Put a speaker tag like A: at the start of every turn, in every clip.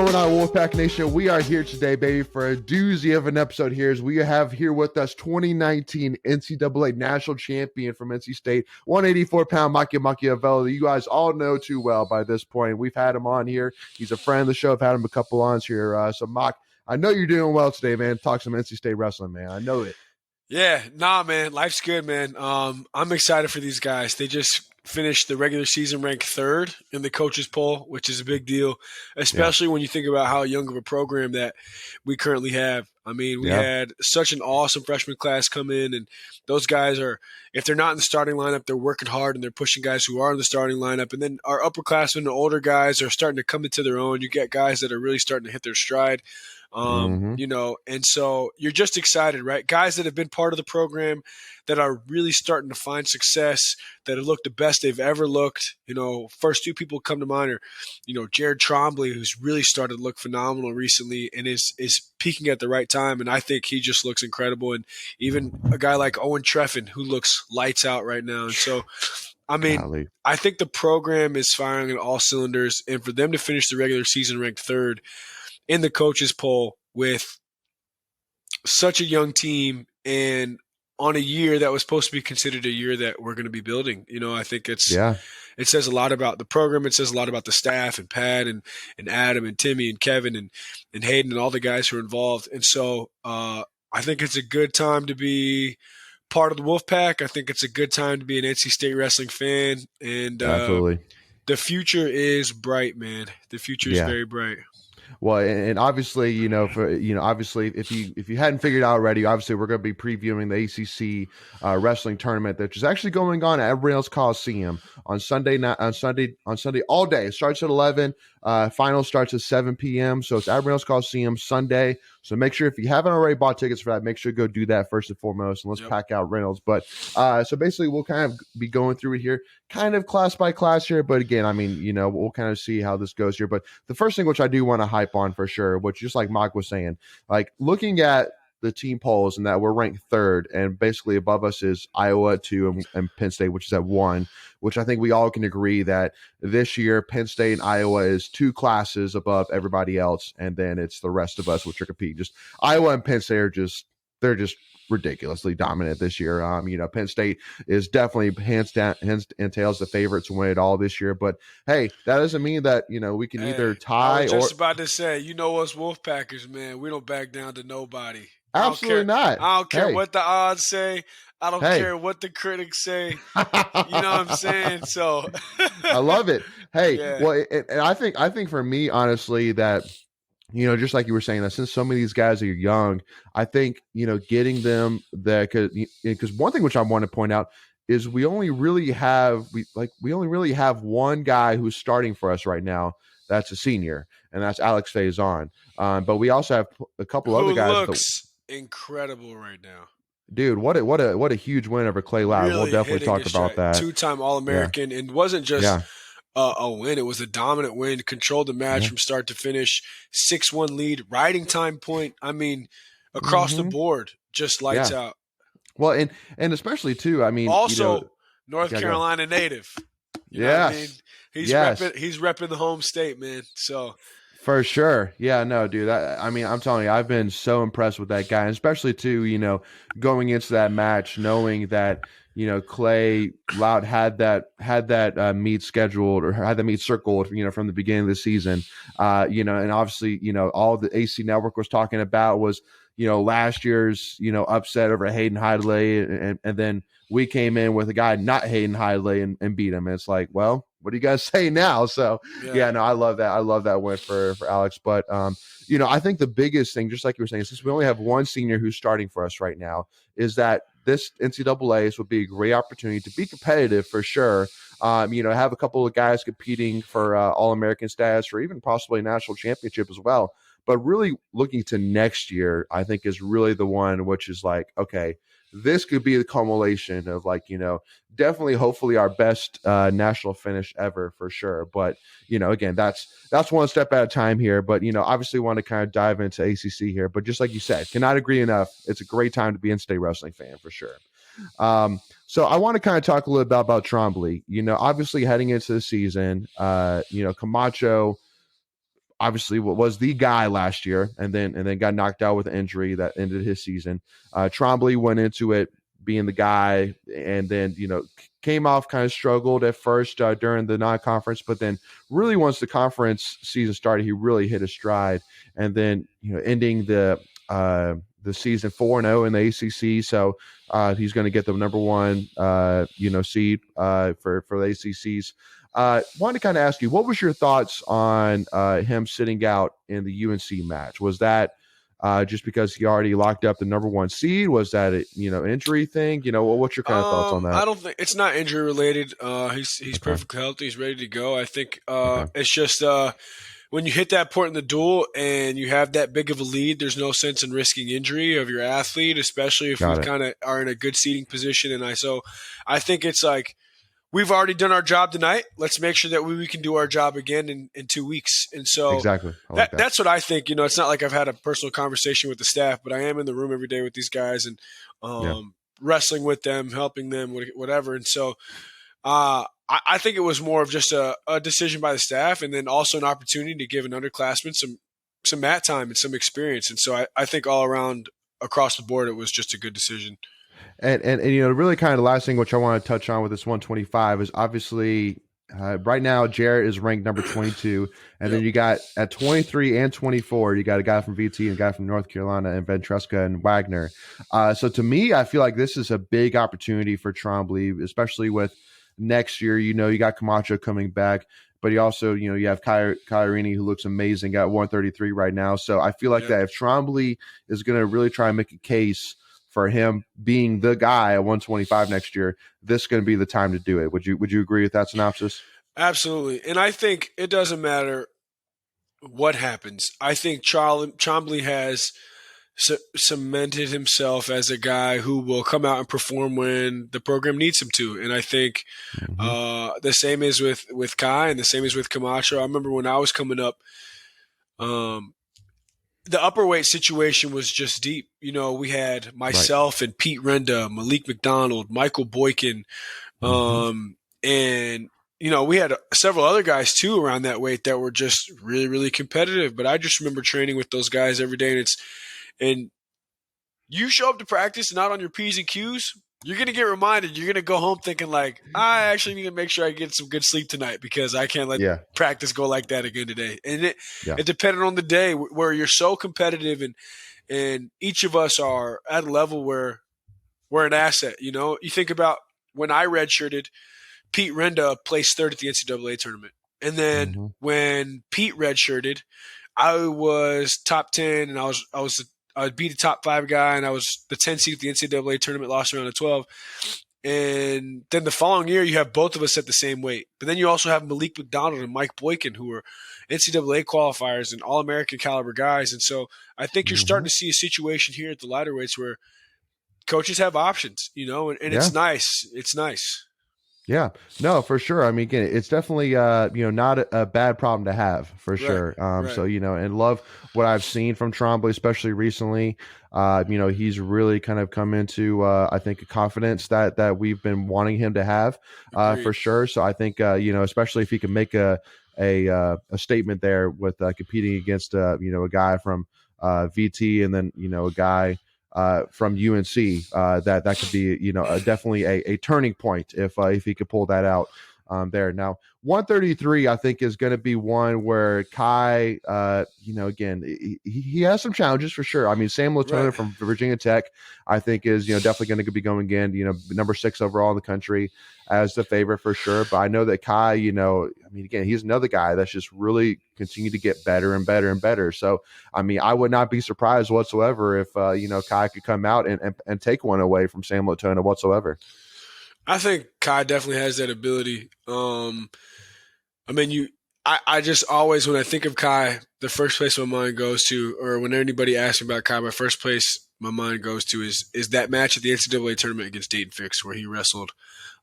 A: going on, Wolfpack Nation? We are here today, baby, for a doozy of an episode here. As we have here with us 2019 NCAA national champion from NC State, 184-pound Macchiavello. You guys all know too well by this point. We've had him on here. He's a friend of the show. I've had him a couple ons here. So, Mac, I know you're doing well today, man. Talk some NC State wrestling, man. I know it.
B: Yeah, man. Life's good, man. I'm excited for these guys. They just finished the regular season ranked third in the coaches poll, which is a big deal, especially when you think about how young of a program that we currently have. I mean, we had such an awesome freshman class come in, and those guys are, if they're not in the starting lineup, they're working hard and they're pushing guys who are in the starting lineup. And then our upperclassmen and older guys are starting to come into their own. You get guys that are really starting to hit their stride. And so you're just excited, right? Guys that have been part of the program that are really starting to find success, that have looked the best they've ever looked. First two people come to mind are, Jared Trombley, who's really started to look phenomenal recently and is peaking at the right time. And I think he just looks incredible. And even a guy like Owen Treffin, who looks lights out right now. And so, I mean, I think the program is firing on all cylinders, and for them to finish the regular season ranked third in the coaches poll with such a young team and on a year that was supposed to be considered a year that we're going to be building. I think it says a lot about the program. It says a lot about the staff and Pat and Adam and Timmy and Kevin and Hayden and all the guys who are involved. And so I think it's a good time to be part of the Wolfpack. I think it's a good time to be an NC State wrestling fan. And
A: absolutely,
B: the future is bright, man. The future is very bright.
A: Well, and obviously, obviously, if you hadn't figured out already, obviously we're going to be previewing the ACC Wrestling Tournament, which is actually going on at Embry-Riddle Coliseum on Sunday night, on Sunday all day. It starts at 11. Final starts at 7 p.m. So it's at Embry-Riddle Coliseum Sunday. So make sure, if you haven't already bought tickets for that, make sure to go do that first and foremost, and let's pack out Reynolds. But so basically, we'll kind of be going through it here, kind of class by class here. But again, I mean, we'll kind of see how this goes here. But the first thing which I do want to hype on for sure, which just like Mark was saying, like looking at the team polls and that we're ranked third, and basically above us is Iowa at 2 and Penn State, which is at 1, which I think we all can agree that this year Penn State and Iowa is 2 classes above everybody else, and then it's the rest of us which are competing. Just Iowa and Penn State are they're just ridiculously dominant this year. Penn State is definitely hands and tails the favorite to win it all this year. But hey, that doesn't mean that we can either tie.
B: I was just about to say, us Wolfpackers, man, we don't back down to nobody.
A: Absolutely not.
B: I don't care what the odds say. I don't care what the critics say. You know what I'm saying? So
A: I love it. Hey, well, and I think for me, honestly, that just like you were saying, that since so many of these guys are young, I think getting them that, because one thing which I want to point out is we only really have one guy who's starting for us right now. That's a senior, and that's Alex Faison. But we also have a couple other guys.
B: Looks incredible right now,
A: dude. What a huge win over Clay Loud.
B: Really,
A: we'll definitely talk about that.
B: 2-time All-American, and wasn't just a win. It was a dominant win. Controlled the match from start to finish. 6-1 lead, riding time point. I mean, across the board, just lights out.
A: Well, and especially too, I mean,
B: also North Carolina native. You know what I mean? He's repping the home state, man. So
A: for sure. Yeah, no, dude. I mean, I'm telling you, I've been so impressed with that guy, and especially too, going into that match, knowing that Clay Loud had that meet scheduled, or had the meet circled, from the beginning of the season, and obviously, all the AC Network was talking about was, last year's, upset over Hayden Hidlay, and then we came in with a guy not Hayden Hidlay and beat him. And it's like, well, what do you guys say now? So no, I love that. I love that win for Alex. But I think the biggest thing, just like you were saying, since we only have one senior who's starting for us right now, is that this NCAAs would be a great opportunity to be competitive for sure. Have a couple of guys competing for All-American status, or even possibly a national championship as well. But really looking to next year, I think is really the one which is like, okay, this could be the culmination of definitely, hopefully our best national finish ever for sure. But, again, that's one step at a time here. But, obviously want to kind of dive into ACC here. But just like you said, cannot agree enough. It's a great time to be an in-state wrestling fan for sure. So I want to kind of talk a little bit about Trombley. Obviously heading into the season, Camacho, obviously was the guy last year, and then got knocked out with an injury that ended his season. Trombley went into it being the guy, and then came off kind of struggled at first during the non-conference, but then really once the conference season started, he really hit a stride, and then ending the season 4-0 in the ACC. So he's going to get the number one seed for the ACCs. Wanted to kind of ask you, what was your thoughts on him sitting out in the UNC match? Was that just because he already locked up the number one seed? Was that a injury thing? What's your kind of thoughts on that?
B: I don't think it's not injury related. He's
A: Okay.
B: perfectly healthy. He's ready to go. I think
A: Okay.
B: it's just when you hit that point in the duel and you have that big of a lead, there's no sense in risking injury of your athlete, especially if
A: Got
B: we
A: it.
B: kind of are in a good seating position. And I think it's like, we've already done our job tonight. Let's make sure that we can do our job again in 2 weeks. And so
A: Exactly. I like that.
B: that's what I think. It's not like I've had a personal conversation with the staff, but I am in the room every day with these guys and wrestling with them, helping them, whatever. And so I think it was more of just a decision by the staff, and then also an opportunity to give an underclassman some mat time and some experience. And so I think all around across the board, it was just a good decision.
A: And really kind of the last thing which I want to touch on with this 125 is obviously right now Jarrett is ranked number 22, and then you got at 23 and 24 you got a guy from VT and a guy from North Carolina and Ventresca and Wagner. So to me, I feel like this is a big opportunity for Trombley, especially with next year. You got Camacho coming back, but you also you have Kairini, who looks amazing, got 133 right now. So I feel like that if Trombley is going to really try and make a case for him being the guy at 125 next year, this is going to be the time to do it. Would you agree with that synopsis?
B: Absolutely. And I think it doesn't matter what happens. I think Trombley has cemented himself as a guy who will come out and perform when the program needs him to. And I think the same is with Kai, and the same is with Camacho. I remember when I was coming up, the upper weight situation was just deep. We had myself and Pete Renda, Malik McDonald, Michael Boykin, and we had several other guys too around that weight that were just really, really competitive. But I just remember training with those guys every day, and you show up to practice not on your P's and Q's, you're going to get reminded. You're going to go home thinking like, I actually need to make sure I get some good sleep tonight because I can't let practice go like that again today. And it depended on the day where you're so competitive, and each of us are at a level where we're an asset. You think about when I redshirted, Pete Renda placed third at the NCAA tournament. And then when Pete redshirted, I was top 10, and I beat a top 5 guy, and I was the 10 seed at the NCAA tournament, lost around the 12. And then the following year, you have both of us at the same weight. But then you also have Malik McDonald and Mike Boykin, who are NCAA qualifiers and All-American caliber guys. And so I think you're starting to see a situation here at the lighter weights where coaches have options, and it's nice. It's nice.
A: Yeah, no, for sure. I mean, again, it's definitely, not a bad problem to have for sure. So, and love what I've seen from Trombley, especially recently. He's really kind of come into, I think, a confidence that we've been wanting him to have, for sure. So I think, especially if he can make a statement there with competing against, a guy from VT, and then, a guy from UNC, that could be definitely a turning point if he could pull that out there. Now 133 I think is going to be one where Kai, again, he has some challenges for sure. I mean, Sam Latona from Virginia Tech I think is definitely going to be going in, number 6 overall in the country as the favorite for sure. But I know that Kai, again, he's another guy that's just really continued to get better and better and better. So, I mean, I would not be surprised whatsoever if, Kai could come out and take one away from Sam Latona whatsoever.
B: I think Kai definitely has that ability. I just always, when I think of Kai, the first place my mind goes to, or when anybody asks me about Kai, my first place my mind goes to is that match at the NCAA tournament against Dayton Fix where he wrestled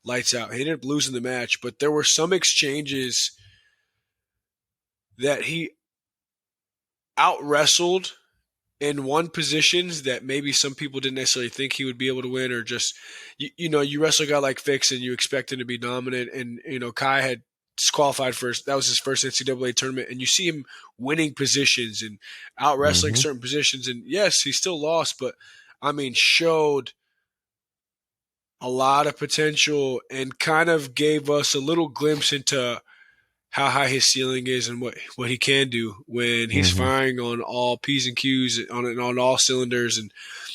B: lights out. He ended up losing the match, but there were some exchanges that he out-wrestled and won positions that maybe some people didn't necessarily think he would be able to win, or just, you wrestle a guy like Fix and you expect him to be dominant. And, Kai had disqualified first. That was his first NCAA tournament, and you see him winning positions and out wrestling
A: Mm-hmm.
B: certain positions. And yes, he still lost, but I mean, showed a lot of potential and kind of gave us a little glimpse into how high his ceiling is and what he can do when he's
A: Mm-hmm.
B: firing on all P's and Q's on all cylinders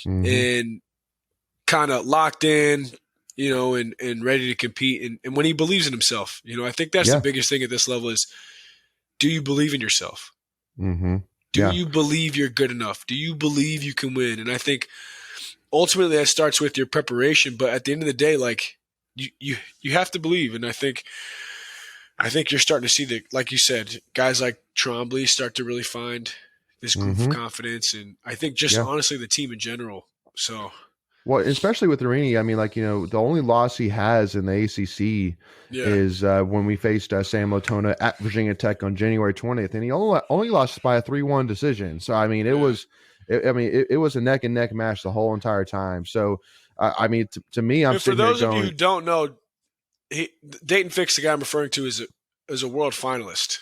A: Mm-hmm.
B: and kind of locked in, and ready to compete. And when he believes in himself, I think that's the
A: Yeah.
B: biggest thing at this level is, do you believe in yourself?
A: Mm-hmm.
B: Do you believe you're good enough? Do you believe you can win? And I think ultimately that starts with your preparation. But at the end of the day, like you have to believe. And I think you're starting to see like you said, guys like Trombley start to really find this groove of
A: Mm-hmm.
B: confidence. And I think just
A: Yeah.
B: honestly, the team in general. So
A: Well, especially with Arini, I mean, like, the only loss he has in the ACC
B: yeah,
A: is when we faced Sam Latona at Virginia Tech on January 20th, and he only lost by a 3-1 decision. So, I mean,
B: yeah.
A: it was a neck and neck match the whole entire time. So, I mean, to me, I'm
B: And for
A: sitting here
B: those of you
A: going,
B: who don't know, Dayton Fix, the guy I'm referring to, is a world finalist.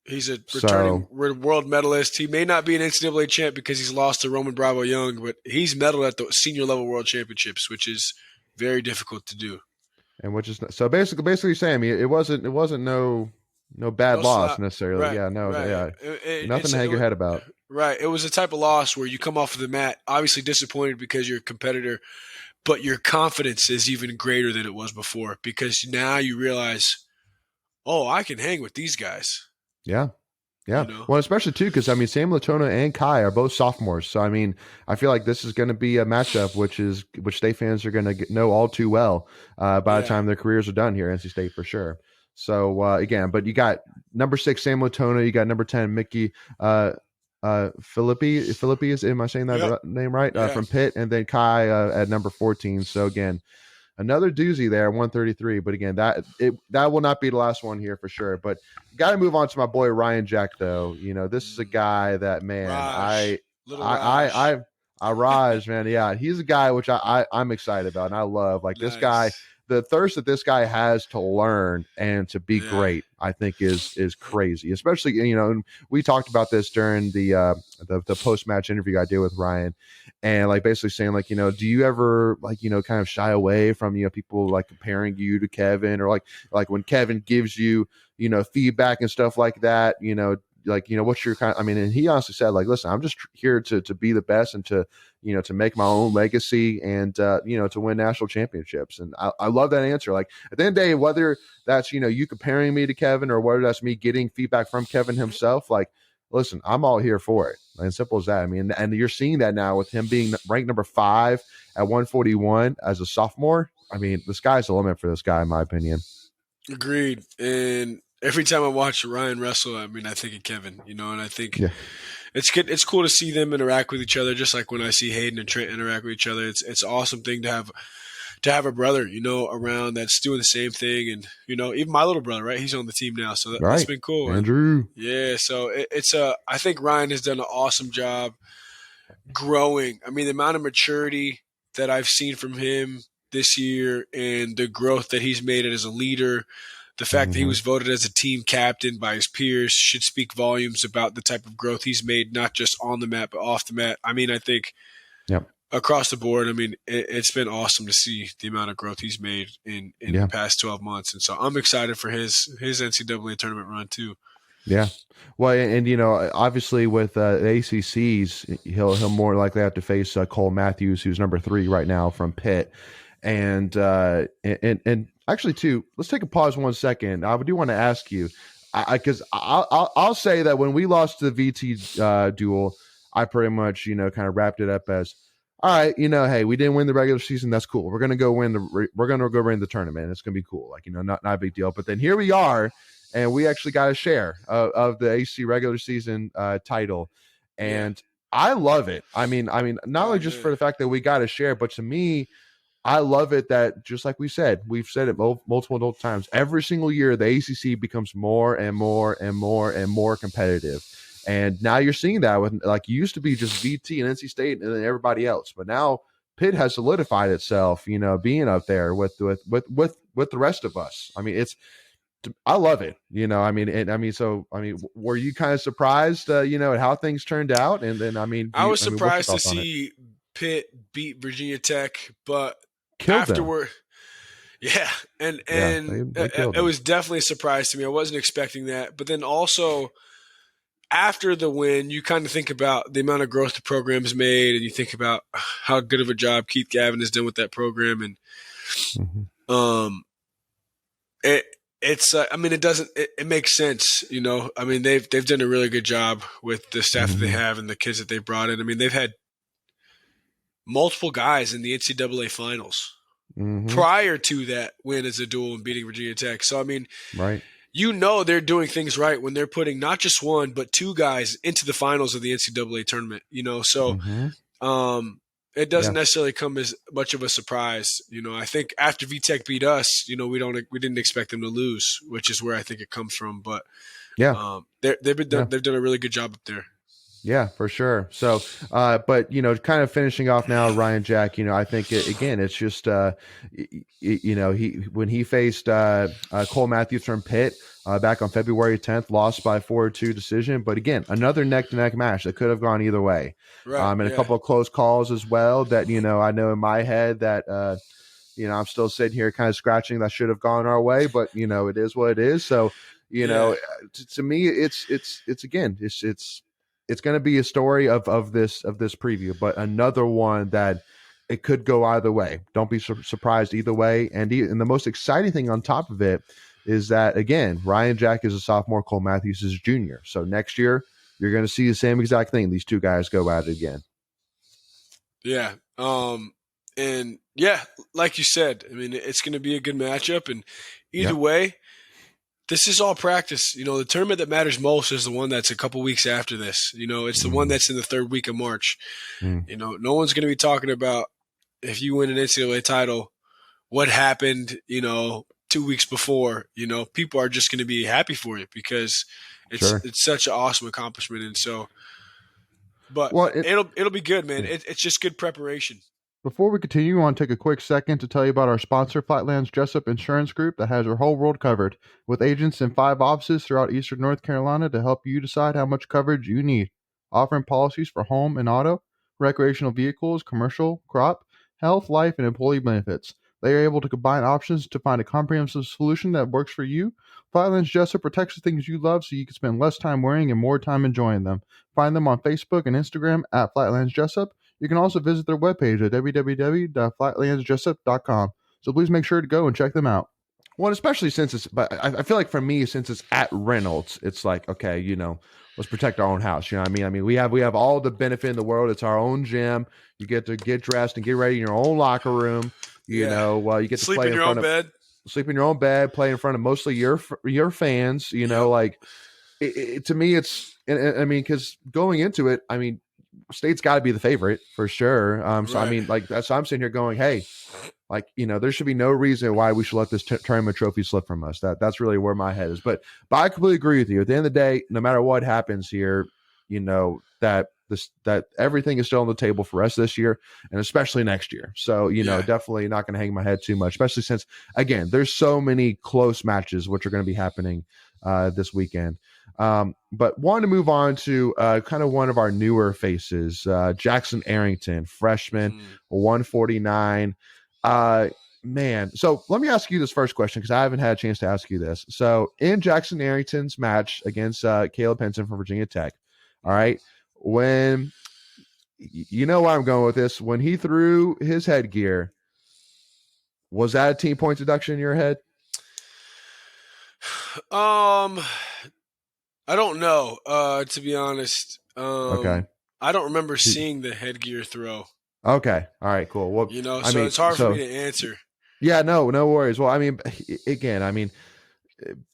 B: He's a returning
A: so,
B: world medalist. He may not be an NCAA champ because he's lost to Roman Bravo Young, but he's medaled at the senior level world championships, which is very difficult to do.
A: and which is, so basically saying, I mean, it wasn't no bad
B: No
A: loss
B: slap.
A: necessarily.
B: Right,
A: Yeah, no,
B: right.
A: yeah, nothing
B: It's
A: to hang your head about.
B: right. It was a type of loss where you come off of the mat, obviously disappointed because you're a competitor, but your confidence is even greater than it was before because now you realize, oh, I can hang with these guys.
A: Yeah.
B: You
A: Yeah.
B: know.
A: Well, especially too, because I mean, Sam Latona and Kai are both sophomores. So, I mean, I feel like this is going to be a matchup which state fans are going to know all too well by the
B: Yeah.
A: time their careers are done here at NC State for sure. So, again, but you got number 6, Sam Latona. You got number 10, Mickey Philippi is, am I saying that
B: Yep.
A: name right?
B: Yeah.
A: From Pitt. And then Kai at number 14. So, again, another doozy there, 133. But again, that will not be the last one here for sure. But got to move on to my boy Ryan Jack, though. This is a guy that, man,
B: Raj. Little
A: I
B: Raj.
A: I I Raj, man, yeah, he's a guy which I'm excited about and I love. Like this guy,
B: Nice.
A: the thirst that this guy has to learn and to be
B: Yeah.
A: great, I think is crazy. Especially, and we talked about this during the post match interview I did with Ryan, and like basically saying like, do you ever like, kind of shy away from, people like comparing you to Kevin, or like when Kevin gives you, feedback and stuff like that, like, what's your kind of, I mean, and he honestly said like, listen, I'm just here to be the best and to, to make my own legacy and, to win national championships. And I love that answer. Like at the end of the day, whether that's, you comparing me to Kevin or whether that's me getting feedback from Kevin himself, like, listen, I'm all here for it. And simple as that. I mean, and you're seeing that now with him being ranked number 5 at 141 as a sophomore. I mean, the sky's the limit for this guy, in my opinion.
B: Agreed. And every time I watch Ryan wrestle, I mean, I think of Kevin, and I think
A: Yeah.
B: it's good. It's cool to see them interact with each other, just like when I see Hayden and Trent interact with each other. It's an awesome thing to have a brother, around that's doing the same thing. And, even my little brother, right? He's on the team now. So that's
A: Right.
B: been cool.
A: Andrew.
B: Yeah. So I think Ryan has done an awesome job growing. I mean, the amount of maturity that I've seen from him this year and the growth that he's made as a leader, the fact that he was voted as a team captain by his peers should speak volumes about the type of growth he's made, not just on the mat, but off the mat. I mean, I think
A: Yep.
B: across the board, I mean, it's been awesome to see the amount of growth he's made in the past 12 months. And so I'm excited for his NCAA tournament run too.
A: Yeah. Well, and obviously with the ACCs, he'll more likely have to face Cole Matthews, who's number 3 right now from Pitt. And actually, too, let's take a pause 1 second. I do want to ask you, because I'll say that when we lost the VT duel, I pretty much kind of wrapped it up as, all right, hey, we didn't win the regular season. That's cool. We're gonna go win the tournament. It's gonna be cool. Like not a big deal. But then here we are, and we actually got a share of the ACC regular season title, and I love it. I mean, not only just for the fact that we got a share, but to me, I love it that just like we've said it multiple times. Every single year, the ACC becomes more and more and more and more competitive. And now you're seeing that with like you used to be just VT and NC State and then everybody else, but now Pitt has solidified itself, being up there with the rest of us. I mean, I love it. Were you kind of surprised, at how things turned out? And then,
B: I was
A: what's your
B: surprised to
A: thoughts on it?
B: see Pitt beat Virginia Tech, but
A: Killed them.
B: afterward, yeah, and
A: Yeah,
B: and
A: they killed
B: it
A: them.
B: was definitely a surprise to me. I wasn't expecting that, but then also after the win, you kind of think about the amount of growth the program's made, and you think about how good of a job Keith Gavin has done with that program, and
A: Mhm.
B: um, it makes sense, they've done a really good job with the staff that they
A: Mhm.
B: have and the kids that they brought in. I mean, they've had multiple guys in the NCAA finals
A: Mhm.
B: prior to that win as a duel and beating Virginia Tech. So, I mean,
A: Right.
B: they're doing things right when they're putting not just one, but two guys into the finals of the NCAA tournament, So,
A: Mhm.
B: um, it
A: Yeah.
B: doesn't necessarily come as much of a surprise. I think after VTech beat us, we didn't expect them to lose, which is where I think it comes from. But
A: Yeah. Yeah.
B: they've done a really good job up there.
A: Yeah, for sure. So, but kind of finishing off now, Ryan Jack. I think again, it's just he when he faced Cole Matthews from Pitt back on February 10th, lost by 4-2 decision. But again, another neck to neck match that could have gone either way,
B: Right?
A: and a
B: Yeah.
A: couple of close calls as well. That I know in my head that I'm still sitting here kind of scratching that should have gone our way, but it is what it is. So,
B: Yeah.
A: to me, it's again, it's going to be a story of this preview, but another one that it could go either way. Don't be surprised either way. And the most exciting thing on top of it is that again, Ryan Jack is a sophomore, Cole Matthews is a junior. So next year you're going to see the same exact thing. These two guys go at it again.
B: Yeah. And yeah, like you said, I mean, it's going to be a good matchup. And either way, this is all practice. The tournament that matters most is the one that's a couple weeks after this. It's the one that's in the third week of March.
A: Mm.
B: No one's going to be talking about if you win an NCAA title, what happened, 2 weeks before. People are just going to be happy for you because
A: Sure.
B: it's such an awesome accomplishment. And so, but
A: Well,
B: it'll be good, man. It's just good preparation.
A: before we continue, I want to take a quick second to tell you about our sponsor, Flatlands Jessup Insurance Group, that has your whole world covered, with agents in 5 offices throughout eastern North Carolina to help you decide how much coverage you need, offering policies for home and auto, recreational vehicles, commercial, crop, health, life, and employee benefits. They are able to combine options to find a comprehensive solution that works for you. Flatlands Jessup protects the things you love so you can spend less time worrying and more time enjoying them. Find them on Facebook and Instagram at Flatlands Jessup. You can also visit their webpage at www.flatlandsjessup.com. So please make sure to go and check them out. Well, especially but I feel like for me, since it's at Reynolds, it's like, okay, let's protect our own house. You know what I mean? I mean, we have all the benefit in the world. It's our own gym. You get to get dressed and get ready in your own locker room. You get to
B: sleep
A: play
B: in your own bed.
A: Sleep in your own bed, play in front of mostly your fans. To me, it's, I mean, because going into it, I mean, State's got to be the favorite for sure. So I mean, like that's why I'm sitting here going, hey, there should be no reason why we should let this tournament trophy slip from us. That's really where my head is. But I completely agree with you. At the end of the day, no matter what happens here, that everything is still on the table for us this year and especially next year. So definitely not going to hang my head too much, especially since again there's so many close matches which are going to be happening this weekend. But want to move on to kind of one of our newer faces, Jackson Arrington, freshman, 149. Man, so let me ask you this first question because I haven't had a chance to ask you this. So in Jackson Arrington's match against Caleb Henson from Virginia Tech, all right, when you know where I'm going with this, when he threw his headgear, was that a team point deduction in your head?
B: I don't know. To be honest,
A: Okay.
B: I don't remember seeing the headgear throw.
A: Okay. All right. Cool. Well,
B: it's hard for me to answer.
A: Yeah. No worries. Well, I mean, again,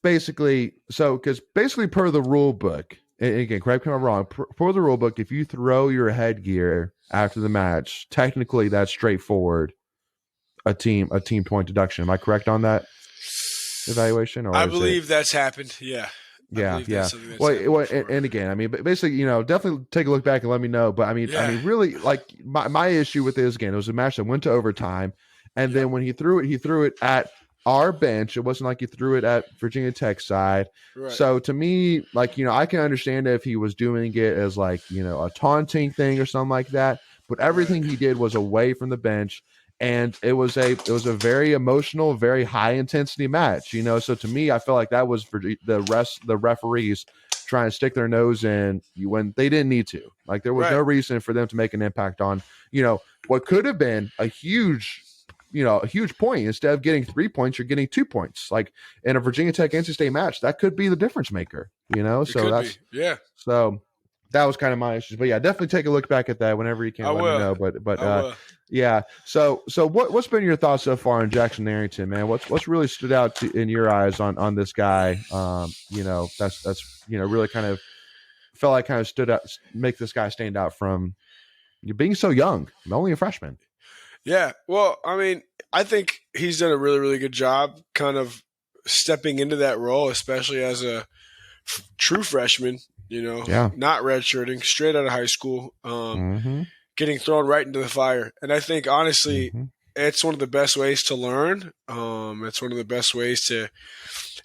A: basically, because per the rule book, and again, correct me if I'm wrong, per the rule book, if you throw your headgear after the match, technically that's straightforward a team point deduction. Am I correct on that evaluation? Or
B: I believe that's happened. Yeah.
A: Yeah. Well, and again, I mean, basically, definitely take a look back and let me know. But I mean, really, like my issue with this again, it was a match that went to overtime, and then when he threw it at our bench. It wasn't like you threw it at Virginia Tech side.
B: Right.
A: So to me, like, I can understand if he was doing it as like, a taunting thing or something like that. But everything he did was away from the bench. And it was a very emotional, very high intensity match, So to me, I felt like that was for the referees trying to stick their nose in when they didn't need to. Like there was no reason for them to make an impact on, what could have been a huge point. Instead of getting 3 points, you're getting 2 points. Like in a Virginia Tech NC State match, that could be the difference maker, So that's so that was kind of my issues. But yeah, definitely take a look back at that whenever you can. Let me know. But yeah. So what's been your thoughts so far on Jackson Arrington, man? What's really stood out in your eyes on this guy? That's really kind of felt like kind of stood out, make this guy stand out from being so young, only a freshman.
B: Yeah. Well, I mean, I think he's done a really, really good job kind of stepping into that role, especially as a true freshman, not redshirting, straight out of high school, getting thrown right into the fire. And I think, honestly, it's one of the best ways to learn. It's one of the best ways to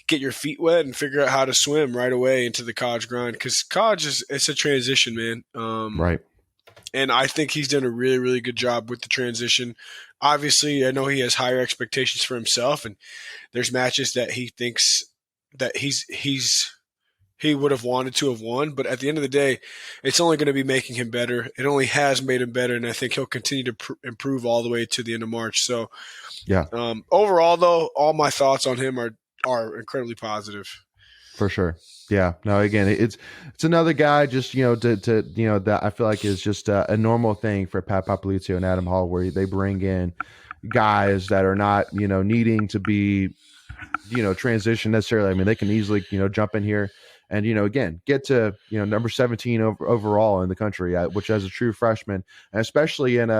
B: get your feet wet and figure out how to swim right away into the college grind. Because college it's a transition, man.
A: Right.
B: And I think he's done a really, really good job with the transition. Obviously, I know he has higher expectations for himself, and there's matches that he thinks that he would have wanted to have won. But at the end of the day, it's only going to be making him better. It only has made him better, and I think he'll continue to improve all the way to the end of March. So,
A: yeah.
B: Overall, though, all my thoughts on him are incredibly positive.
A: For sure. Yeah. No, again, it's another guy just, that I feel like is just a normal thing for Pat Papolizio and Adam Hall, where they bring in guys that are not, needing to be, transition necessarily. I mean, they can easily, jump in here and, again, get to, number 17 overall in the country, which as a true freshman, and especially in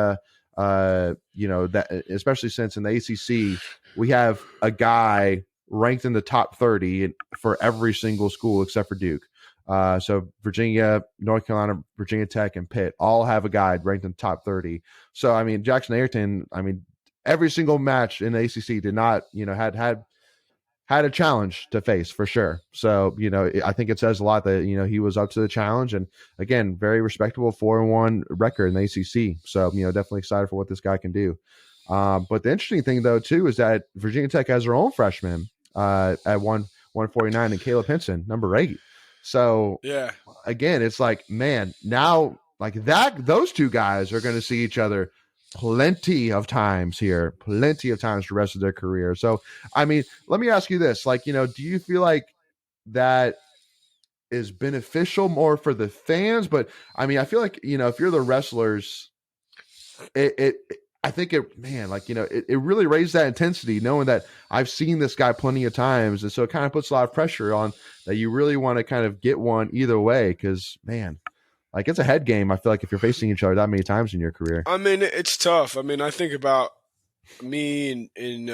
A: especially since in the ACC, we have a guy ranked in the top 30 for every single school except for Duke. So Virginia, North Carolina, Virginia Tech, and Pitt all have a guy ranked in the top 30. So, I mean, Jackson Arrington, every single match in the ACC did not, had a challenge to face for sure. So, I think it says a lot that, he was up to the challenge, and again, very respectable 4-1 record in the ACC. So, definitely excited for what this guy can do. But the interesting thing though, too, is that Virginia Tech has their own freshman at 149 and Caleb Henson, number 8. So
B: yeah,
A: again, it's like, man, now like that, those two guys are going to see each other plenty of times for the rest of their career. So, I mean, let me ask you this, like, do you feel like that is beneficial more for the fans? But I mean, I feel like, if you're the wrestlers, I think it really raised that intensity, knowing that I've seen this guy plenty of times. And so it kind of puts a lot of pressure on that. You really want to kind of get one either way. Cause man, like it's a head game. I feel like if you're facing each other that many times in your career,
B: I mean, it's tough. I mean, I think about me and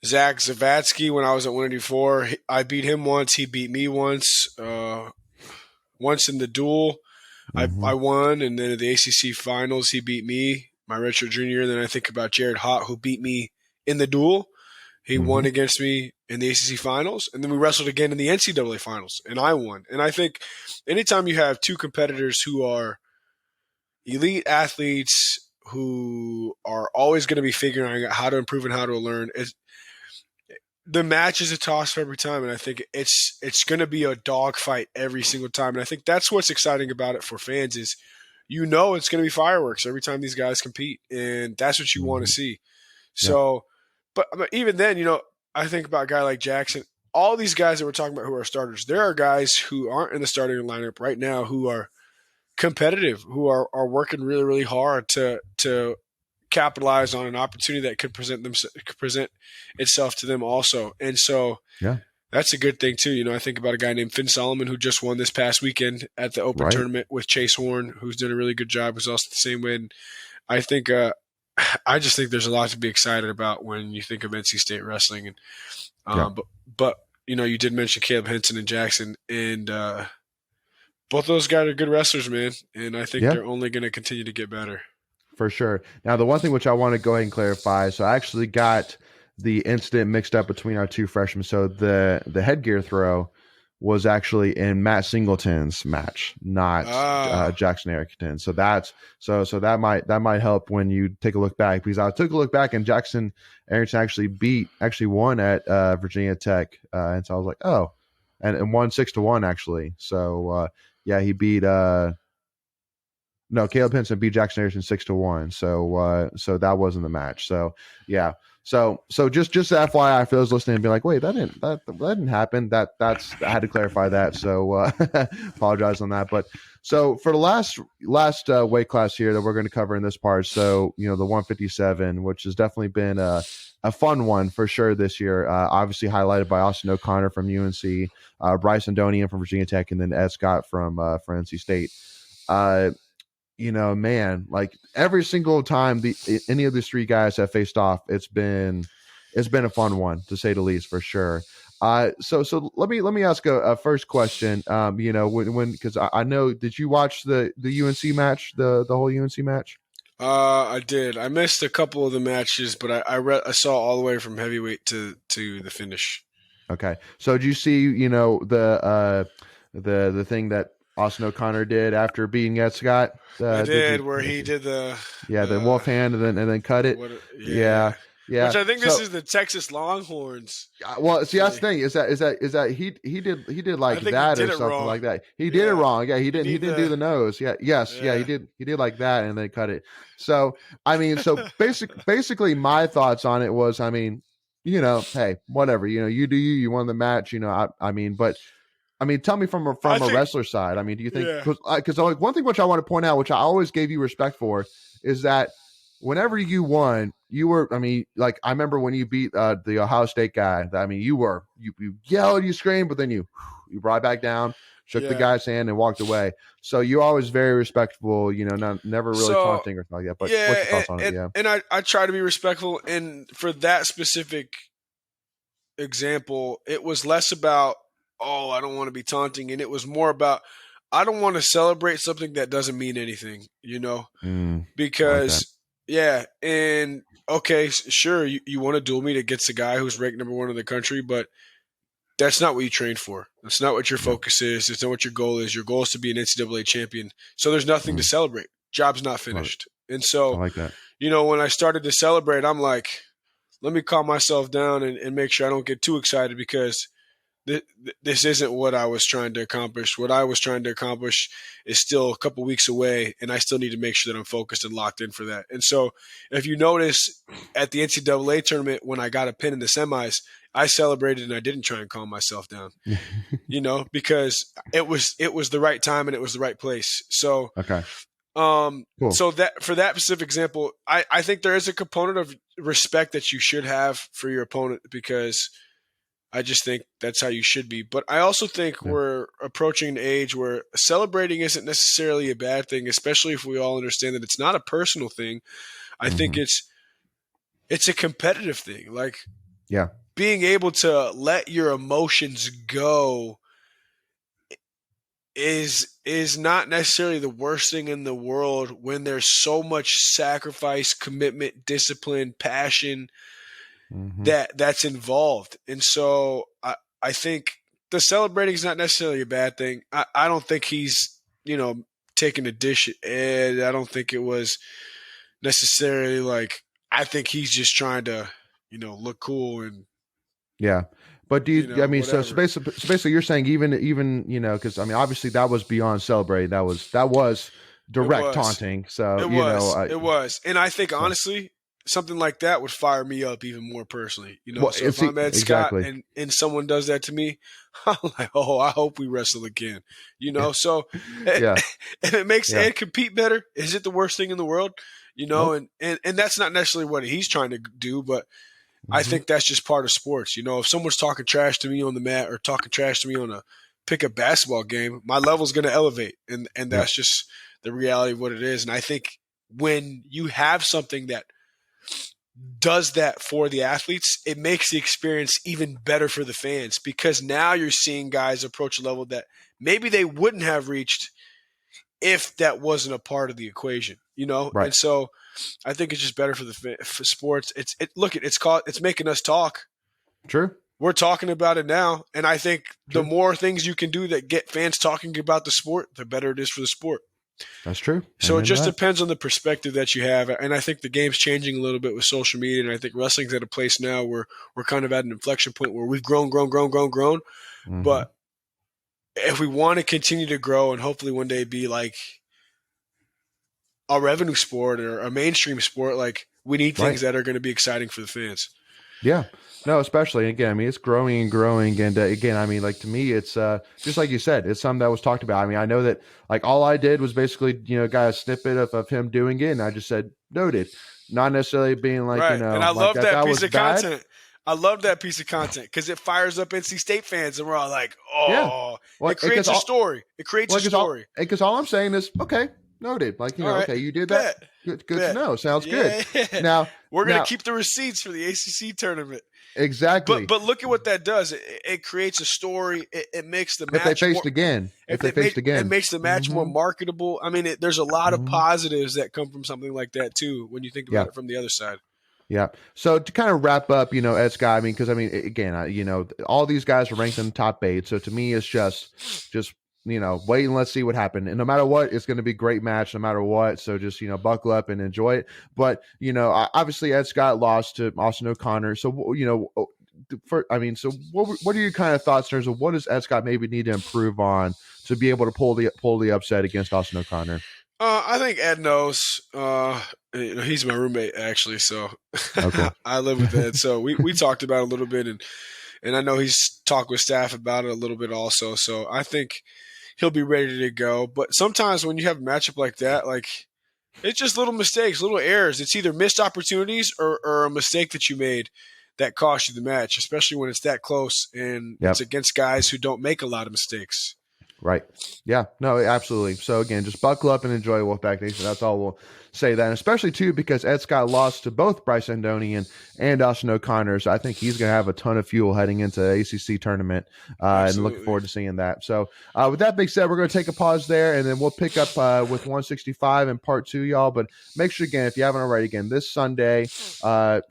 B: Zach Zavatsky when I was at 184. I beat him once. He beat me once. Once in the duel. I won, and then at the ACC finals, he beat me, my redshirt junior. And then I think about Jared Hott, who beat me in the duel. He won against me in the ACC finals, and then we wrestled again in the NCAA finals, and I won. And I think anytime you have two competitors who are elite athletes who are always going to be figuring out how to improve and how to learn, the match is a toss for every time, and I think it's going to be a dogfight every single time. And I think that's what's exciting about it for fans is, it's going to be fireworks every time these guys compete, and that's what you want to see. So, but even then, I think about a guy like Jackson. All these guys that we're talking about who are starters, there are guys who aren't in the starting lineup right now who are competitive, who are working really, really hard to capitalize on an opportunity that could present itself to them also. And so that's a good thing too. I think about a guy named Finn Solomon who just won this past weekend at the Open tournament with Chase Horn, who's done a really good job, who's also the same way. And I think, I just think there's a lot to be excited about when you think of NC State wrestling. And, but you did mention Caleb Henson and Jackson, and both those guys are good wrestlers, man. And I think they're only going to continue to get better.
A: For sure. Now, the one thing which I want to go ahead and clarify, so I actually got the incident mixed up between our two freshmen. So the headgear throw was actually in Matt Singleton's match, not Jackson Arrington. So that might help when you take a look back, because I took a look back and Jackson Arrington actually won at Virginia Tech, and so I was like, oh, and won 6-1 actually. So yeah, he beat no, Caleb Henson beat Jackson Harrison 6-1. So that wasn't the match. So yeah. So just FYI for those listening and be like, wait, that didn't happen. That's I had to clarify that. So apologize on that. But so for the last weight class here that we're going to cover in this part, so the 157, which has definitely been a fun one for sure this year. Obviously highlighted by Austin O'Connor from UNC, Bryson Donian from Virginia Tech, and then Ed Scott from NC State. Man, like every single time any of these three guys have faced off, it's been a fun one to say the least, for sure. So let me ask a first question. Because I know, did you watch the UNC match, the whole UNC match?
B: I did. I missed a couple of the matches, but I saw all the way from heavyweight to the finish.
A: Okay. So did you see the thing that Austin O'Connor did after beating Ed Scott?
B: I did, where he did the
A: wolf hand and then cut it. Yeah.
B: Which I think this is the Texas Longhorns.
A: Well, see, that's the thing is that he did like that or something wrong. Like that. He did it wrong. Yeah, he didn't do the nose. Yeah, yes, yeah, he did like that and then cut it. So I mean, basically my thoughts on it was, I mean, hey, whatever, you do you won the match, but I mean, tell me from a wrestler side. I mean, do you think, because one thing which I want to point out, which I always gave you respect for, is that whenever you won, you were, I mean, like I remember when you beat the Ohio State guy. I mean, you yelled, you screamed, but then you brought back down, shook the guy's hand, and walked away. So you're always very respectful, never really taunting or something like that. But what's your thoughts on it? Yeah,
B: and I try to be respectful, and for that specific example, it was less about, oh, I don't want to be taunting, and it was more about, I don't want to celebrate something that doesn't mean anything, because and okay, sure, you want to duel me against a guy who's ranked number 1 in the country, but that's not what you trained for. That's not what your focus is. It's not what your goal is. Your goal is to be an NCAA champion. So there's nothing to celebrate. Job's not finished. And so,
A: I like that.
B: When I started to celebrate, I'm like, let me calm myself down and make sure I don't get too excited, because this isn't what I was trying to accomplish. What I was trying to accomplish is still a couple weeks away, and I still need to make sure that I'm focused and locked in for that. And so if you notice at the NCAA tournament, when I got a pin in the semis, I celebrated and I didn't try and calm myself down, because it was the right time and it was the right place. So,
A: okay.
B: Cool. So that for that specific example, I think there is a component of respect that you should have for your opponent, because I just think that's how you should be. But I also think we're approaching an age where celebrating isn't necessarily a bad thing, especially if we all understand that it's not a personal thing. I think it's a competitive thing. Like, being able to let your emotions go is not necessarily the worst thing in the world when there's so much sacrifice, commitment, discipline, passion that's involved. And so I think the celebrating is not necessarily a bad thing. I don't think he's, taking a dish at Ed. I don't think it was necessarily like, I think he's just trying to, look cool and
A: But do you? I mean, so basically, you're saying even because I mean, obviously that was beyond celebrating. That was direct taunting. So
B: it was, and I think honestly, something like that would fire me up even more personally. So if I'm Ed Scott and someone does that to me, I'm like, oh, I hope we wrestle again. So if it makes Ed compete better, is it the worst thing in the world? And that's not necessarily what he's trying to do, but I think that's just part of sports. If someone's talking trash to me on the mat or talking trash to me on a pickup basketball game, my level's going to elevate. And that's just the reality of what it is. And I think when you have something that does that for the athletes, it makes the experience even better for the fans, because now you're seeing guys approach a level that maybe they wouldn't have reached if that wasn't a part of the equation, you know?
A: Right.
B: And so I think it's just better for sports. It's making us talk.
A: True.
B: We're talking about it now. And I think
A: True.
B: the more things you can do that get fans talking about the sport, the better it is for the sport.
A: That's true.
B: So it just depends on the perspective that you have. And I think the game's changing a little bit with social media. And I think wrestling's at a place now where we're kind of at an inflection point where we've grown.
A: Mm-hmm.
B: But if we want to continue to grow and hopefully one day be like a revenue sport or a mainstream sport, like we need things that are going to be exciting for the fans.
A: Yeah. No, especially again, I mean, it's growing and growing. And again, I mean, like to me, it's just like you said, it's something that was talked about. I mean, I know that like all I did was basically, got a snippet of him doing it. And I just said, noted, not necessarily being like,
B: And I love that piece of
A: bad.
B: content. I love that piece of content because it fires up NC State fans and we're all like, oh, it creates a story. It creates a story.
A: Because all I'm saying is, okay, noted. Like, okay, you did that. Good to know. Sounds good. Now
B: we're going to keep the receipts for the ACC tournament.
A: Exactly.
B: But look at what that does. It creates a story. It makes the match.
A: If they faced again.
B: It makes the match more marketable. I mean, there's a lot of positives that come from something like that too when you think about it from the other side. Yeah.
A: So to kind of wrap up, Ed Scott, I mean, because I mean, again, all these guys are ranked in the top 8. So to me, it's just wait and let's see what happens. And no matter what, it's going to be a great match no matter what. So just, buckle up and enjoy it. But, obviously Ed Scott lost to Austin O'Connor. So, what are your kind of thoughts in terms of what does Ed Scott maybe need to improve on to be able to pull the upset against Austin O'Connor?
B: I think Ed knows. He's my roommate actually, so okay. I live with Ed. So we talked about it a little bit, and I know he's talked with staff about it a little bit also. So I think he'll be ready to go. But sometimes when you have a matchup like that, like it's just little mistakes, little errors. It's either missed opportunities or a mistake that you made that cost you the match, especially when it's that close and it's against guys who don't make a lot of mistakes.
A: Right. Yeah. No, absolutely. So again, just buckle up and enjoy Wolfpack Nation. That's all we'll say that. And especially too, because Ed Scott lost to both Bryce Andonian and Austin O'Connor. So I think he's going to have a ton of fuel heading into the ACC tournament and looking forward to seeing that. So with that being said, we're going to take a pause there and then we'll pick up with 165 in part 2, y'all. But make sure again, if you haven't already, again, this Sunday, it's an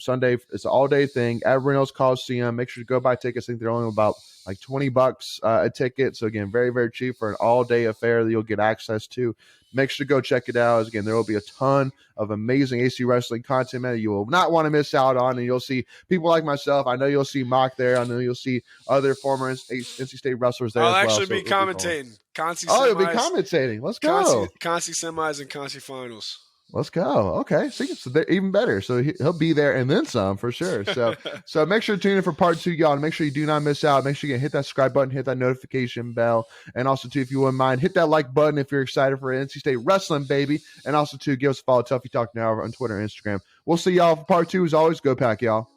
A: all day thing at Reynolds Coliseum. Make sure to go buy tickets. I think they're only about like $20 a ticket. So again, very, very cheap for an all-day affair that you'll get access to. Make sure to go check it out. Again, there will be a ton of amazing ACC wrestling content, man, you will not want to miss out on. And you'll see people like myself. I know you'll see Mock there. I know you'll see other former NC State wrestlers there.
B: I'll actually be commentating.
A: You'll be commentating. Let's go.
B: Conci semis and Conci finals.
A: Let's go. Okay. See, so they're even better. So he'll be there and then some for sure. So make sure to tune in for part 2, y'all. And make sure you do not miss out. Make sure you hit that subscribe button, hit that notification bell. And also, too, if you wouldn't mind, hit that like button if you're excited for NC State wrestling, baby. And also, too, give us a follow, Tuffy Talk Now on Twitter and Instagram. We'll see y'all for part 2. As always, go Pack, y'all.